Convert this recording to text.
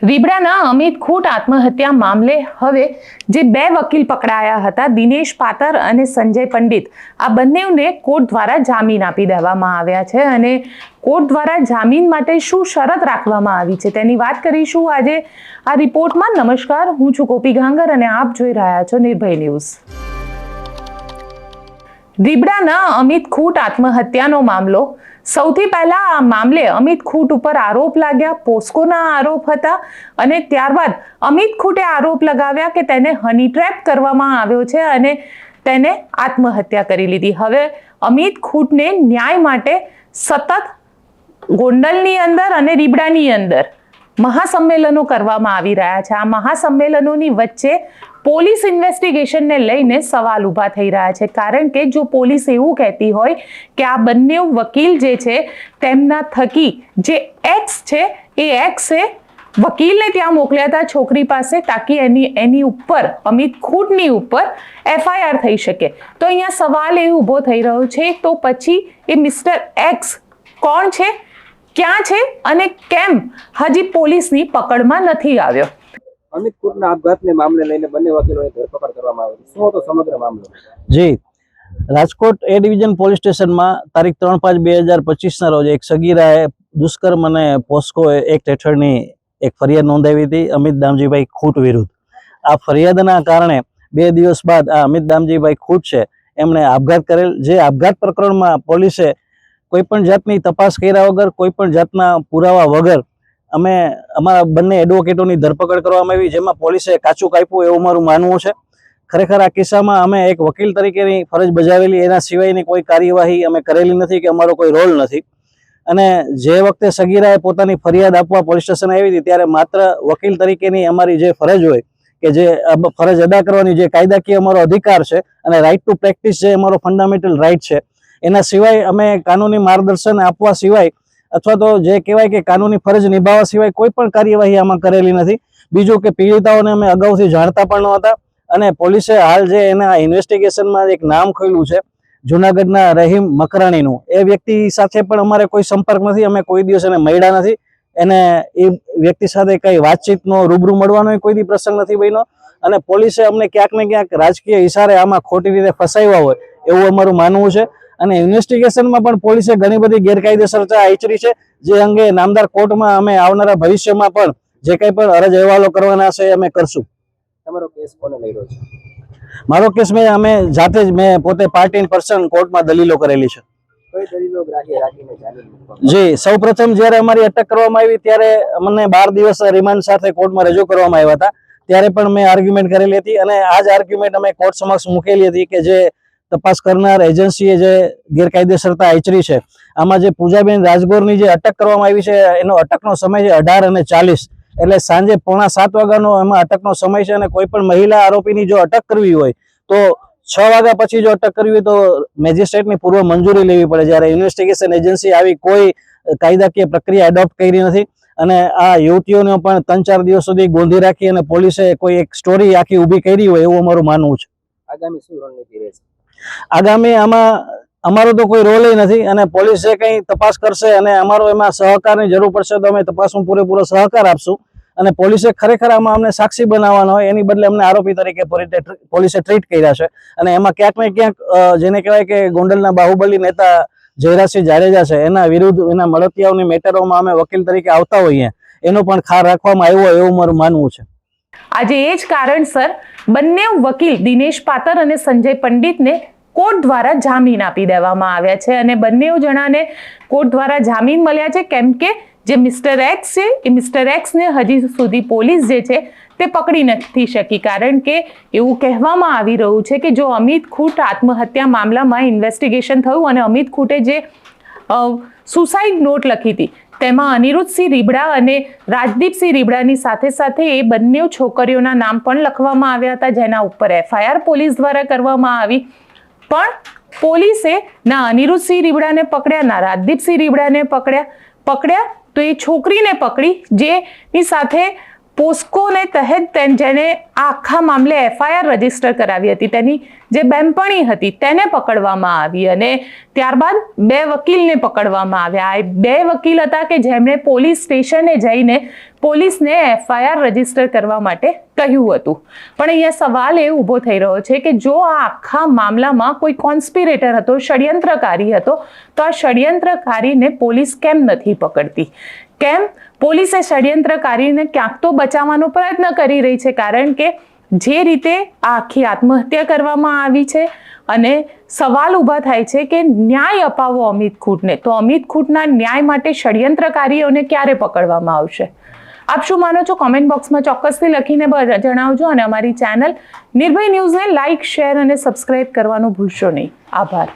રીબડાના અમિત ખૂટ આત્મહત્યા મામલે હવે જે બે વકીલ પકડાયા હતા, દિનેશ પાતર અને સંજય પંડિત, આ બંનેને કોર્ટ દ્વારા જામીન આપી દેવામાં આવ્યા છે અને કોર્ટ દ્વારા જામીન માટે શું શરત રાખવામાં આવી છે તેની વાત કરીશું આજે આ રિપોર્ટમાં। નમસ્કાર, હું છું કોપી ગાંગર અને આપ જોઈ રહ્યા છો નિર્ભય ન્યૂઝ। રીબડાના અમિત ખૂટ આત્મહત્યાનો મામલો। સૌથી પહેલા આ મામલે અમિત ખૂટ ઉપર આરોપ લાગ્યા, પોસ્કોના આરોપ હતા અને ત્યારબાદ અમિત ખૂટે આરોપ લગાવ્યા કે તેને હની ટ્રેપ કરવામાં આવ્યો છે અને તેને આત્મહત્યા કરી લીધી। હવે અમિત ખૂટને ન્યાય માટે સતત ગોંડલની અંદર અને રીબડાની અંદર મહાસંમેલનો કરવામાં આવી રહ્યા છે। આ મહાસંમેલનોની વચ્ચે પોલીસ ઇન્વેસ્ટિગેશનને લઈને સવાલ ઊભા થઈ રહ્યા છે, કારણ કે જો પોલીસ એવું કહેતી હોય કે આ બંને વકીલ જે છે તેમના થકી જે એક્સ છે એ એક્સે વકીલને ત્યાં મોકલ્યા હતા છોકરી પાસે, તાકી એની ઉપર અમિત ખૂટની ઉપર FIR થઈ શકે। તો અહીંયા સવાલ એ ઊભો થઈ રહ્યો છે, તો પછી એ મિસ્ટર એક્સ કોણ છે, ક્યાં છે અને કેમ હજી પોલીસની પકડમાં નથી આવ્યો? અમિત ખૂટના આપઘાતને મામલે લઈને બંને વકીલોની ધરપકડ કરવામાં આવી। શું હતો સમગ્ર મામલો? જી, રાજકોટ એ ડિવિઝન પોલીસ સ્ટેશનમાં તારીખ 3/5/2025 ના રોજ એક સગીરાએ દુષ્કર્મ અને પોસ્કો એક્ટ હેઠળની એક ફરિયાદ નોંધાવી હતી અમિત દામજીભાઈ ખૂટ વિરુદ્ધ। આ ફરિયાદના કારણે 2 દિવસ બાદ આ અમિત દામજીભાઈ ખૂટ છે એમણે આપઘાત કરેલ। જે આપઘાત પ્રકરણમાં પોલીસે કોઈ પણ જાતની તપાસ કર્યા વગર, કોઈ પણ જાતના પુરાવા વગર અમે અમારા બંને એડવોકેટોની ધરપકડ કરવામાં આવી, જેમાં પોલીસે કાચું કાપ્યું એવું મારું માનવું છે। ખરેખર આ કિસ્સામાં અમે એક વકીલ તરીકેની ફરજ બજાવેલી, એના સિવાયની કોઈ કાર્યવાહી અમે કરેલી નથી કે અમારો કોઈ રોલ નથી। અને જે વખતે સગીરાએ પોતાની ફરિયાદ આપવા પોલીસ સ્ટેશન આવી હતી ત્યારે માત્ર વકીલ તરીકેની અમારી જે ફરજ હોય કે જે ફરજ અદા કરવાની જે કાયદાકીય અમારો અધિકાર છે અને રાઇટ ટુ પ્રેક્ટિસ જે અમારો ફંડામેન્ટલ રાઇટ છે, એના સિવાય અમે કાનૂની માર્ગદર્શન આપવા સિવાય અથવા તો જે કહેવાય કે કાનૂની ફરજ નિભાવવા સિવાય કોઈ પણ કાર્યવાહી આમાં કરેલી નથી। બીજું કે પીડિતાઓને અમે અગાઉથી જાણતા પણ નહોતા અને પોલીસે હાલ જે એના ઇન્વેસ્ટિગેશનમાં એક નામ ખોલ્યું છે જુનાગઢના રહીમ મકરાણીનું, એ વ્યક્તિ સાથે પણ અમારે કોઈ સંપર્ક નથી, અમે કોઈ દિવસ એને મળ્યા નથી, એને એ વ્યક્તિ સાથે કઈ વાતચીતનો રૂબરૂ મળવાનો કોઈ દી પ્રસંગ નથી બન્યો અને પોલીસે અમને ક્યાંક ને ક્યાંક રાજકીય ઇશારે આમાં ખોટી રીતે ફસાવ્યા હોય એવું અમારું માનવું છે। અને ઇન્વેસ્ટિગેશનમાં પણ પોલીસે ઘણી બધી ગેરકાયદેસરતા આચરી છે, જે અંગે નામદાર કોર્ટમાં અમે આવનારા ભવિષ્યમાં પણ જે કંઈ પણ અરજ અહેવાલો કરવાના છે અમે કરશું। તમારો કેસ કોને લઈ રહ્યો છે? મારો કેસ અમે જાતે જ મેં પોતે પાર્ટ ઇન પર્સન કોર્ટમાં દલીલો કરેલી છે। કઈ દલીલો ગ્રાહ્ય રાખીને જામીન મૂકવામાં? જી, સૌપ્રથમ જ્યારે અમારી અટક કરવામાં આવી ત્યારે મને 12 દિવસ રિમાન્ડ સાથે કોર્ટમાં રજૂ કરવામાં આવ્યા હતા, ત્યારે પણ મેં આર્ગ્યુમેન્ટ કરેલી હતી અને આ જ આર્ગ્યુમેન્ટ અમે કોર્ટ સમક્ષ મૂકેલી હતી કે જે તપાસ કરનાર એજન્સીએ જે ગેરકાયદેસરતા આચરી છે, આમાં જે પૂજાબેન રાજગોરની જે અટક કરવામાં આવી છે એનો અટકનો સમય છે 18:40, એટલે સાંજે 6:45 વાગ્યાનો એમાં અટકનો સમય છે અને કોઈ પણ મહિલા આરોપીની જો અટક કરવી હોય તો 6 વાગ્યા પછી જો અટક કરવી હોય તો મેજિસ્ટ્રેટની પૂર્વ મંજૂરી લેવી પડે, જ્યારે ઇન્વેસ્ટિગેશન એજન્સી આવી કોઈ કાયદાકીય પ્રક્રિયા એડોપ્ટ કરી નથી અને આ યુવતીઓને પણ 3-4 દિવસ સુધી ગોંધી રાખી અને પોલીસે કોઈ એક સ્ટોરી આખી ઊભી કરી હોય એવું અમારું માનવું છે। આગામી શું રણનીતિ રહેશે? આગામી આમાં અમારો તો કોઈ રોલ નથી અને પોલીસ જે કંઈ તપાસ કરશે અને અમારો એમાં સહકારની જરૂર પડશે તો અમે તપાસમાં પૂરેપૂરો સહકાર આપશું અને પોલીસે ખરેખર આમાં અમને સાક્ષી બનાવવાનો હોય એની બદલે અમને આરોપી તરીકે પોલીસે ટ્રીટ કર્યા છે અને એમાં ક્યાંક ને ક્યાંક જેને કહેવાય કે ગોંડલના બાહુબલી નેતા જયરાજસિંહ જાડેજા છે એના વિરુદ્ધ, એના મળતિયાઓની મેટરોમાં અમે વકીલ તરીકે આવતા હોઈએ એનો પણ ખાર રાખવામાં આવ્યો હોય એવું મારું માનવું છે। આજે એ જ કારણસર બંને વકીલ દિનેશ પાતર અને સંજય પંડિતને કોર્ટ દ્વારા જામીન આપી દેવામાં આવ્યા છે અને બંને જણાને કોર્ટ દ્વારા જામીન મળ્યા છે, કેમ કે જે મિસ્ટર એક્સ છે એ મિસ્ટર એક્સને હજી સુધી પોલીસ જે છે તે પકડી નથી શકી, કારણ કે એવું કહેવામાં આવી રહ્યું છે કે જો અમિત ખૂટ આત્મહત્યા મામલામાં ઇન્વેસ્ટિગેશન થયું અને અમિત ખૂટે જે સુસાઇડ નોટ લખી હતી તેમાં અનિરુદ્ધસિંહ રીબડા અને રાજદીપસિંહ રીબડાની સાથે સાથે એ બંને છોકરીઓના નામ પણ લખવામાં આવ્યા હતા, જેના ઉપર FIR પોલીસ દ્વારા કરવામાં આવી, પણ પોલીસે ના અનિરુદ્ધસિંહ રીબડાને પકડ્યા ના રાજદીપસિંહ રીબડાને પકડ્યા તો એ છોકરીને પકડી જેની સાથે પોસ્કોને તહેત જેને આખા મામલે FIR રજીસ્ટર કરાવી હતી તેની જે બેનપણી હતી તેને પકડવામાં આવી અને ત્યારબાદ 2 વકીલને પકડવામાં આવ્યા। આ 2 વકીલ હતા કે જેમણે પોલીસ સ્ટેશને જઈને પોલીસને FIR રજીસ્ટર કરવા માટે કહ્યું હતું. પણ અહીંયા સવાલ એ ઊભો થઈ રહ્યો છે કે જો આ આખા મામલામાં કોઈ કોન્સ્પિરેટર હતો, ષડયંત્રકારી હતો, તો આ ષડયંત્રકારીને પોલીસ કેમ નથી પકડતી? કેમ પોલીસે ષડયંત્રકારીને ક્યાંક તો બચાવવાનો પ્રયત્ન કરી રહી છે? કારણ કે જે રીતે આ આખી આત્મહત્યા કરવામાં આવી છે અને સવાલ ઊભા થાય છે કે ન્યાય અપાવો અમિત ખૂટને, તો અમિત ખૂટના ન્યાય માટે ષડયંત્રકારીઓને ક્યારે પકડવામાં આવશે? આપ શું માનો છો? કોમેન્ટ બોક્સમાં ચોક્કસથી લખીને જણાવજો અને અમારી ચેનલ નિર્ભય ન્યૂઝને લાઇક, શેર અને સબસ્ક્રાઇબ કરવાનું ભૂલશો નહીં. આભાર.